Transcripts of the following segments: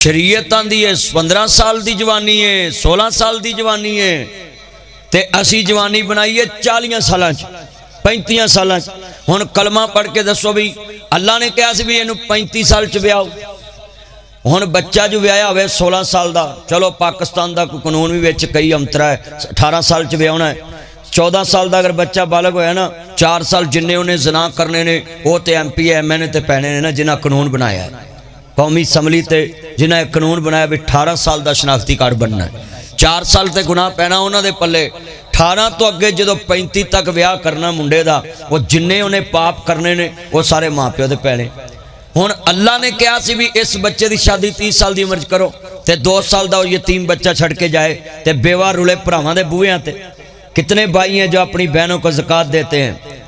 شریعت آندی ہے 15 سال دی جوانی ہے 16 سال دی جوانی ہے تے اسی جوانی بنائی ہے 40 سالاں 35 سالاں ہن کلمہ پڑھ کے دسو بھی اللہ نے کہا سی بھی اینو 35 سال چ بیاؤ ہن بچہ جو بیایا ہوئے 16 سال دا چلو پاکستان دا کوئی قانون بھی وچ کئی امترا ہے 18 سال چ بیاونا ہے 14 سال دا اگر بچہ بالغ ہویا نا 4 سال جنہیں انہیں زنا کرنے نے وہ تے ایم پی ایم این اے تے پینے نے نا جنہ قانون بنایا ہے قومی اسمبلی تے جنہ قانون بنایا بھی 18 سال دا شناختی کارڈ بننا ہے 4 سال تے گناہ پینا انہاں دے پلے 18 تو اگے جدو 35 تک بیاہ کرنا منڈے دا وہ جنہیں انہیں پاپ کرنے نے وہ سارے ماں پیو دے پینے ہن اللہ نے کہا سی بھی اس بچے دی شادی 30 سال دی عمر کرو تے 2 سال دا وہ یتیم بچہ چھڑ کے جائے تے بیوہ رولے پراواں دے بوئے تے کتنے بھائی ہیں جو اپنی بہنوں کو زکوٰۃ دیتے ہیں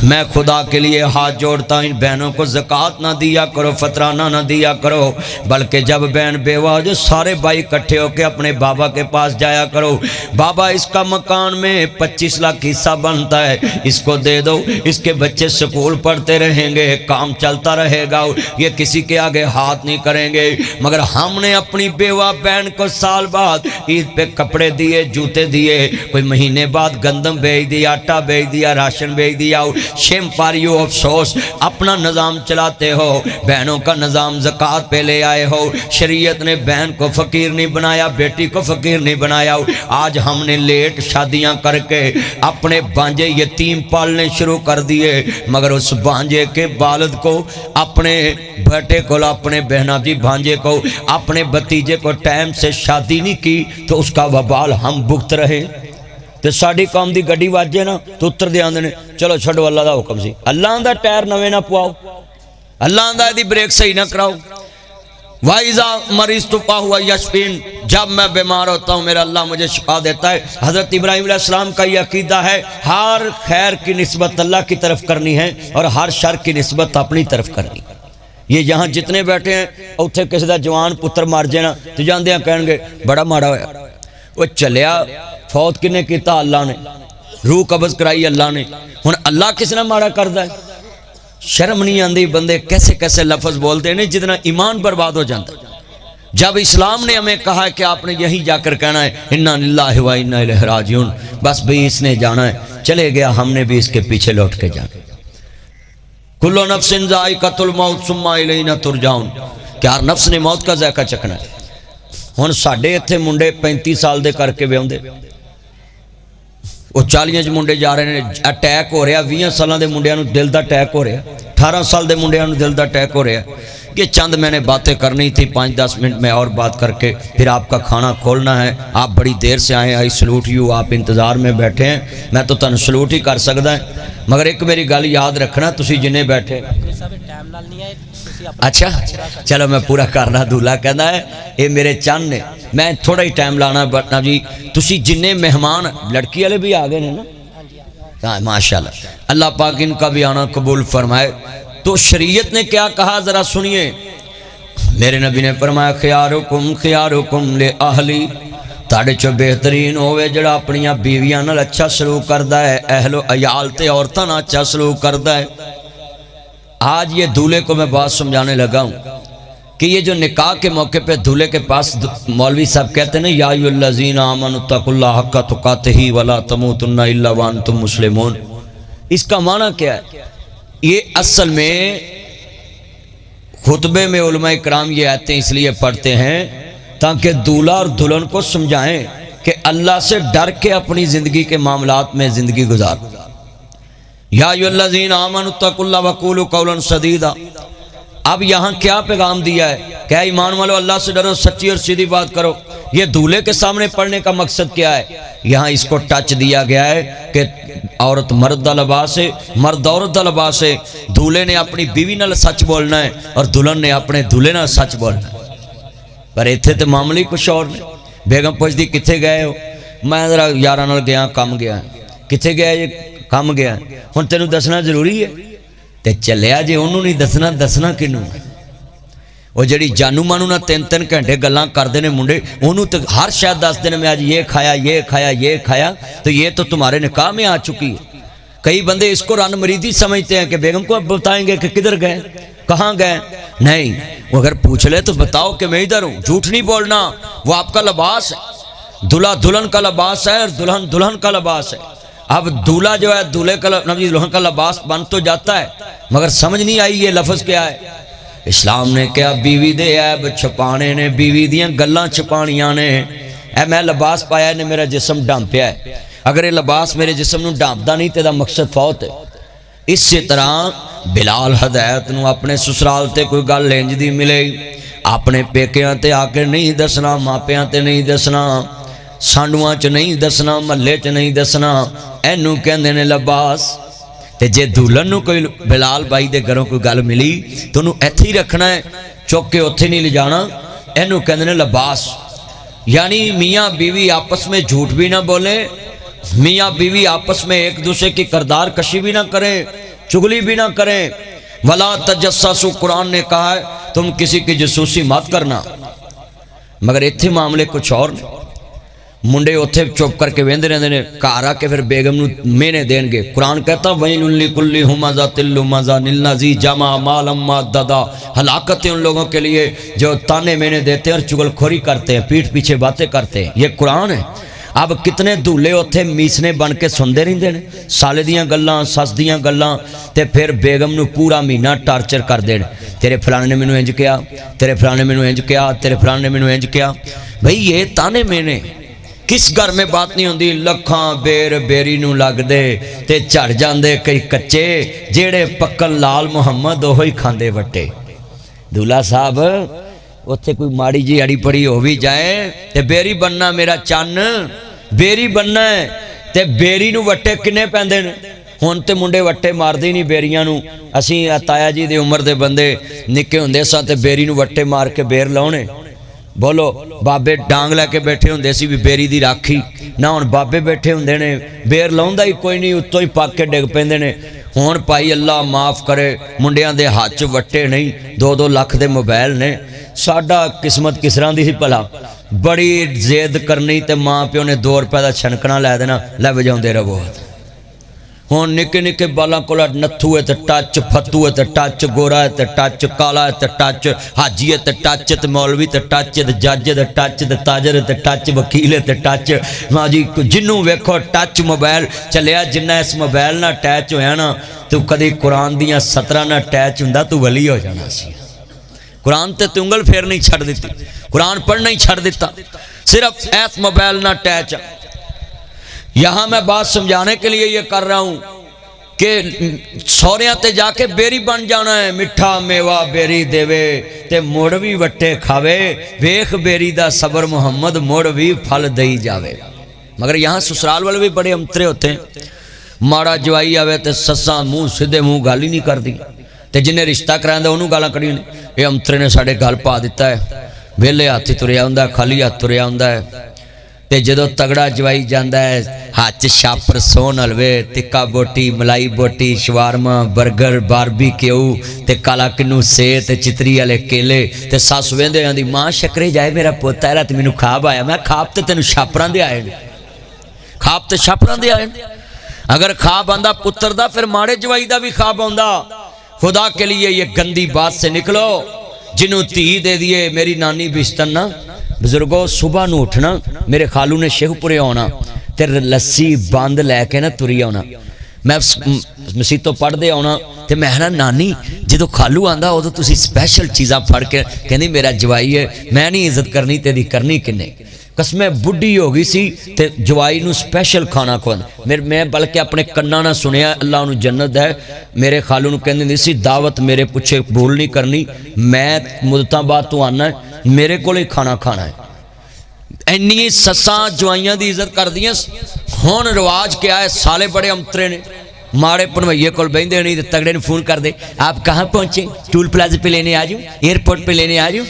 میں خدا کے لیے ہاتھ جوڑتا ہوں ان بہنوں کو زکوٰۃ نہ دیا کرو فطرانہ نہ دیا کرو بلکہ جب بہن بیوہ ہو جو سارے بھائی اکٹھے ہو کے اپنے بابا کے پاس جایا کرو بابا اس کا مکان میں 25 لاکھ حصہ بنتا ہے اس کو دے دو اس کے بچے سکول پڑھتے رہیں گے کام چلتا رہے گا یہ کسی کے آگے ہاتھ نہیں کریں گے مگر ہم نے اپنی بیوہ بہن کو سال بعد عید پہ کپڑے دیے جوتے دیے کوئی مہینے بعد گندم بھیج دیا آٹا بھیج دیا راشن بھیج دیا شیم پاریو افسوس اپنا نظام چلاتے ہو بہنوں کا نظام زکوٰۃ پہ لے آئے ہو شریعت نے بہن کو فقیر نہیں بنایا بیٹی کو فقیر نہیں بنایا آج ہم نے لیٹ شادیاں کر کے اپنے بانجے یتیم پالنے شروع کر دیے مگر اس بانجے کے والد کو اپنے بیٹے کو اپنے بہنا جی بھانجے کو اپنے بھتیجے کو ٹائم سے شادی نہیں کی تو اس کا وبال ہم بھگت رہے تے ساڑی قوم دی گڈی واجے نا تو اتر دے آندے نے چلو چھڑو اللہ دا حکم سی اللہ آندہ ٹائر نوے نہ پواؤ اللہ آندہ دی بریک صحیح نہ کراؤ وَإِذَا مَرِضْتُ فَهُوَ يَشْفِينِ جب میں بیمار ہوتا ہوں میرا اللہ مجھے شفا دیتا ہے حضرت ابراہیم علیہ السلام کا یہ عقیدہ ہے ہر خیر کی نسبت اللہ کی طرف کرنی ہے اور ہر شر کی نسبت اپنی طرف کرنی ہے یہ یہاں جتنے بیٹھے ہیں اتھے کسی دا جوان پتر مار جانا تو جاندے ہیں کہیں گے بڑا ماڑا ہویا وہ چلیا فوت کنے کیتا اللہ نے روح قبض کرائی اللہ نے ہن اللہ کس نے ماڑا کردا ہے شرم نہیں آندی بندے کیسے کیسے لفظ بولتے ہیں جتنا ایمان برباد ہو جاتا جب اسلام نے ہمیں کہا کہ آپ نے یہی جا کر کہنا ہے انا للہ و انا الیہ راجعون بس بھی اس نے جانا ہے چلے گیا ہم نے بھی اس کے پیچھے لوٹ کے جانا کل نفس ذائقۃ الموت ثم الینا ترجعون کہ ہر نفس نے موت کا ذائقہ چکھنا ہے ہن ساڈے اتھے منڈے 35 سال دے کر کے بیاوندے وہ 40 منڈے جا رہے ہیں اٹیک ہو رہا 20 سالوں دے منڈیاں نو دل دا اٹیک ہو رہا 18 سال دے منڈیاں نو دل دا اٹیک ہو رہا یہ چند میں نے باتیں کرنی تھی 5-10 منٹ میں اور بات کر کے پھر آپ کا کھانا کھولنا ہے آپ بڑی دیر سے آئے آئی سلوٹ یو آپ انتظار میں بیٹھے ہیں میں تو تن سلوٹ ہی کر سکتا ہے مگر ایک میری گل یاد رکھنا تسی جنہیں بیٹھے اچھا چلو میں پورا کرنا دولہ کہنا ہے یہ میرے چند نے میں تھوڑا ہی ٹائم لانا بٹنا جی تسی جنہیں مہمان لڑکی والے بھی آگئے ہیں نا ماشاءاللہ اللہ پاک ان کا بھی آنا قبول فرمائے تو شریعت نے کیا کہا ذرا سنیے میرے نبی نے فرمایا خیارکم لے اہلی تاڑے چو بہترین ہوئے جڑا اپنیاں بیویاں نال اچھا سلوک کردہ ہے اہل و عیال تے عورتاں نال اچھا سلوک کردہ ہے آج یہ دولے کو میں بات سمجھانے لگا ہوں کہ یہ جو نکاح کے موقع پہ دولے کے پاس مولوی صاحب کہتے ہیں یا ایھا الذین آمنوا اتقوا اللہ حق تقاتہ ولا تموتن الا وانتم مسلمون اس کا معنی کیا ہے یہ اصل میں خطبے میں علماء کرام یہ آیتیں اس لیے پڑھتے ہیں تاکہ دولہا اور دلہن کو سمجھائیں کہ اللہ سے ڈر کے اپنی زندگی کے معاملات میں زندگی گزار یا ایھا الذین آمنوا اتقوا اللہ وقولوا قولا سدیدا اب یہاں کیا پیغام دیا ہے کہ ایمان والو اللہ سے ڈرو سچی اور سیدھی بات کرو یہ دولہے کے سامنے پڑھنے کا مقصد کیا ہے یہاں اس کو ٹچ دیا گیا ہے کہ عورت مرد دا لباس ہے مرد عورت دا لباس ہے دولہے نے اپنی بیوی نال سچ بولنا ہے اور دلہن نے اپنے دولہے نال سچ بولنا ہے پر ایتھے تے معاملے کچھ اور نے بیگم پوچھ دی کتھے گئے ہو میں ذرا یاراں نال گیا کم گیا کتھے گیا یہ کم گیا ہن تینوں دسنا ضروری ہے تے چلیا جے انہوں نہیں دسنا کنوں وہ جڑی جانو مانو نہ 3-3 گھنٹے گلاں کردے نے منڈے انہوں تو ہر شاید دس دن میں آج یہ کھایا یہ کھایا یہ کھایا تو یہ تو تمہارے نکاح میں آ چکی ہے کئی بندے اس کو رن مریدی سمجھتے ہیں کہ بیگم کو اب بتائیں گے کہ کدھر گئے کہاں گئے. نہیں، وہ اگر پوچھ لے تو بتاؤ کہ میں ادھر ہوں. جھوٹ نہیں بولنا. وہ آپ کا لباس ہے، دلہا دلہن کا لباس ہے اور دلہن دلہن کا لباس ہے. اب دولہا جو ہے دلہن کا لباس بن تو جاتا ہے، مگر سمجھ نہیں آئی یہ لفظ کیا ہے. اسلام نے کیا بیوی دے عیب چھپانے نے، بیوی دیاں گلاں چھپانیاں نے. اے میں لباس پایا نے میرا جسم ڈانپیا ہے، اگر یہ لباس میرے جسم نو ڈانپدا نہیں تیرا مقصد فوت ہے. اسی طرح بلال ہدایت نو اپنے سسرال تے کوئی گل انج دی ملے اپنے پیکیاں تے آ کے نہیں دسنا، ماپیاں تے نہیں دسنا، سانڈواں چ نہیں دسنا، محلے چ نہیں دسنا. اینو کہندے نے لباس. تے جے دلہن نو کوئی بلال بھائی دے گھروں کوئی گل ملی تو انہوں ایتھے ہی رکھنا ہے، چوک کے اتھے نہیں لے جانا. اینو کہندے نے لباس. یعنی میاں بیوی آپس میں جھوٹ بھی نہ بولے، میاں بیوی آپس میں ایک دوسرے کی کردار کشی بھی نہ کریں، چگلی بھی نہ کریں. ولا تجسسوا، قرآن نے کہا ہے تم کسی کی جاسوسی مت کرنا. مگر ایتھے معاملے کچھ اور نے. منڈے اتھے چپ کر کے ویندے رہندے نے، گھر آ کے پھر بیگم نو مینے دین گے. قرآن کہتا ویل لکل ہمزۃ لمزہ الذی جمع مالا وعددا، ہلاکت ہے ان لوگوں کے لیے جو تانے مینے دیتے ہیں اور چگل کھوری کرتے ہیں، پیٹھ پیچھے باتیں کرتے ہیں. یہ قرآن ہے. اب کتنے دھولے اتھے میسنے بن کے سندے رہندے نے، سالے دیاں گلاں، سس دیاں گلاں، تے پھر بیگم نو پورا مہینہ ٹارچر کر دین. تیرے فلانے نے مینوں انج کیا، تیرے فلانے مینوں انج کیا، تیرے فلانے نے مینوں انج کیا. بھئی یہ تانے مینے کس گھر میں بات نہیں ہوندی. لکھاں بیر بیری نو لگ دے تے چڑھ جاندے کئی کچے، جیڑے پکن لال محمد اوہی کھاندے وٹے. دولہا صاحب اتھے کوئی ماڑی جی اڑی پڑی ہو بھی جائے تے بیری بننا میرا چن، بیری بننا ہے. تے بیری نو وٹے کنے پیندے نے. ہن تے منڈے وٹے ماردے نہیں بیریاں نو. اسی تایا جی دے عمر دے بندے نکے ہوندے ساں تے بیری نو وٹے مار کے بیر لاؤنے. بولو بابے ڈانگ لے کے بیٹھے ہوندے سی بھی بیری دی راکھی نہ. ہن بابے بیٹھے ہوندے نے بیر لاؤندا ہی کوئی نہیں، اتوں ہی پاک کے ڈگ پیندے نے. ہن پائی اللہ معاف کرے منڈیاں دے ہاتھ چ وٹے نہیں، 2-2 لاکھ دے موبائل نے. ساڈا قسمت کس طرح دی سی بھلا، بڑی زید کرنی تے ماں پیو نے 2 روپے دا چھنکنا لے دینا، لے وجاؤندے رہو. ہن نکے نکے بالاں کولا نتھو ہے تے ٹچ، فتو ہے تے ٹچ، گورا ہے تے ٹچ، کالا ہے تے ٹچ، حاجی ہے تے ٹچ، تے مولوی تے ٹچ، تے جج تے ٹچ، تے تاجر تے ٹچ، وکیل تے ٹچ. ماں جی جنوں ویکھو ٹچ موبائل چلیا. جنہ اس موبائل نہ اٹیچ ہویا نا تو کدی قرآن دیاں 17 نہ اٹیچ ہوندا تو ولی ہو جانا سی. قرآن تے انگل پھیر نہیں چھڑ دیتی، قرآن پڑھنا ہی چھڑ دیتا، صرف ایس موبائل نہ اٹیچ. یہاں میں بات سمجھانے کے لیے یہ کر رہا ہوں کہ سوریاں تے جا کے بیری بن جانا ہے. مٹھا میوہ بیری دیوے تے موڑ بھی وٹے کھاوے، ویخ بیری دا صبر محمد موڑ بھی پھل دئی جاوے. مگر یہاں سسرال والے بھی بڑے امترے ہوتے ہیں. ماڑا جوائی آوے تے سساں منہ سدھے منہ گال ہی نہیں کر دی، تے جنہیں رشتہ کرائیں انہوں گالاں کڑی نے. یہ امترے نے ساڑے گل پا دیتا ہے، ویلے ہاتھی تریا ہوندا ہے، خالی ہاتھ تریا ہوندا ہے. تے جدو تگڑا جوائی جاندا ہے ہاتھ شاپر سون حلوے، تکا بوٹی، ملائی بوٹی، شوارما، برگر، باربی کیو تے کالا کنو سے تے چتری والے کیلے. تے ساس ویندے آندی ماں شکرے جائے میرا پوتا ہے تے مینوں خواب آیا. میں خواب تے تینوں شاپراں دے آئے نے، خواب تے شاپراں دے آئے نے. اگر خواب آندا پتر دا پھر ماڑے جوائی دا بھی خواب آندا. خدا کے لیے یہ گندی بات سے نکلو. جنوں تھی دے دیے میری نانی بستن نا بزرگوں، صبح نو اٹھنا میرے خالو نے شیخ پورے آنا تے لسی باندھ لے کے نا تری آنا. میں مسیتوں پڑھ دے آنا تے میں نا نانی جدو خالو آندا ادو تسی سپیشل چیزاں پڑھ کے کہندی میرا جوائی ہے، میں نہیں عزت کرنی تیری کرنی کنے. قسمیں بڈھی ہو گئی سی تے جوائی نو سپیشل کھانا کھوانا. میں بلکہ اپنے کنا نہ سنیا، اللہ انہوں جنت ہے. میرے خالو نو کہندی سی دعوت میرے پچھے بھول نہیں کرنی، میں مدتاں بعد تو آنا ہے میرے کو ہی کھانا کھانا ہے. اینی سساں جوائیاں دی عزت کر دیاں. ہون رواج کیا ہے، سالے بڑے امترے نے ماڑے پنوئیے کول بیندے نہیں تے تگڑے نے فون کر دے آپ کہاں پہنچے، ٹول پلازے پہ لینے آ جاؤ، ایئرپورٹ پہ لینے آ جاؤ.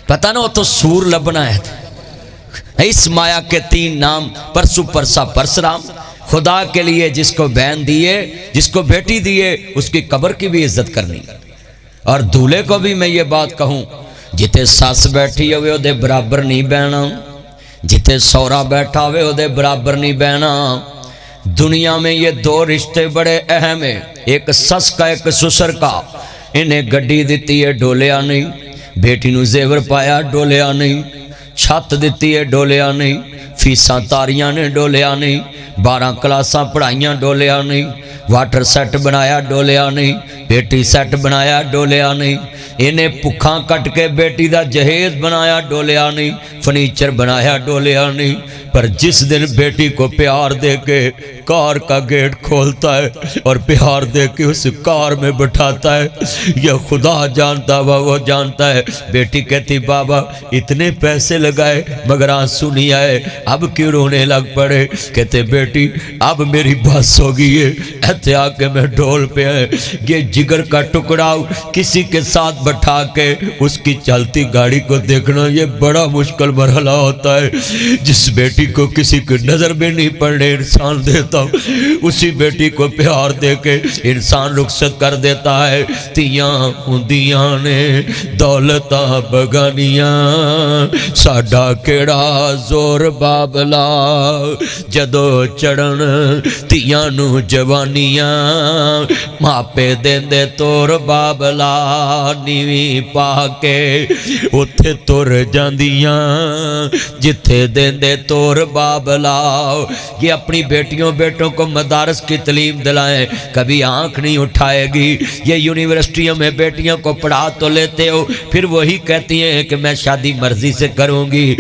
پتہ نہ ہو تو سور لبنا ہے. اس مایا کے 3 نام پرسو پرسا پرسرام. خدا کے لیے جس کو بہن دیے، جس کو بیٹی دیے، اس کی قبر کی بھی عزت کرنی. اور دولے کو بھی میں یہ بات کہوں، جتے ساس بیٹھی ہوئے او دے برابر نہیں بہنا، جتے سورا بیٹھا ہوئے او دے برابر نہیں بہنا. دنیا میں یہ دو رشتے بڑے اہم ہیں، ایک سس کا ایک سسر کا۔ انہیں گڈی دیتی ہے ڈولیا نہیں، بیٹی نو زیور پایا ڈولیا نہیں، چھت دیتی ہے ڈولیا نہیں، فیساں تاریاں نے ڈولیا نہیں، 12 کلاساں پڑھائیاں ڈولیا نہیں، واٹر سیٹ بنایا ڈولیا نہیں، بیٹی سیٹ بنایا ڈولیا نہیں، انہیں پکھاں کٹ کے بیٹی دا جہیز بنایا ڈولیا نہیں، فرنیچر بنایا ڈولیا نہیں۔ پر جس دن بیٹی کو پیار دے کے کار کا گیٹ کھولتا ہے اور پیار دے کے اس کار میں بٹھاتا ہے، یہ خدا جانتا وہ جانتا ہے۔ بیٹی کہتی بابا اتنے پیسے لگائے مگر آنسو نہیں آئے، اب کیوں رونے لگ پڑے؟ کہتے بیٹی اب میری بس ہو گئی ہے، ایتھے آ کے میں ڈھول پہ ہے، یہ جگر کا ٹکڑا کسی کے ساتھ بٹھا کے اس کی چلتی گاڑی کو دیکھنا یہ بڑا مشکل مرحلہ ہوتا ہے۔ جس بیٹی کو کسی کی نظر بھی نہیں پڑنے انسان دیتا، اسی بیٹی کو پیار دے کے انسان رخصت کر دیتا ہے۔ تیاں ہوندیاں نے دولتاں بگانیاں، ساڈا کیڑا زور بابلا، جدو چڑھن تیاں نو جوانیاں، ماپے دیندے تور بابلا، نیویں پا کے اتھے تر جاندیاں، جتھے دیندے تور بابلا۔ یہ اپنی بیٹیوں بیٹوں کو مدارس کی تعلیم دلائیں، کبھی آنکھ نہیں اٹھائے گی۔ یہ یونیورسٹیوں میں بیٹیوں کو پڑھا تو لیتے ہو، پھر وہی کہتی ہیں کہ میں شادی مرضی سے کروں گی۔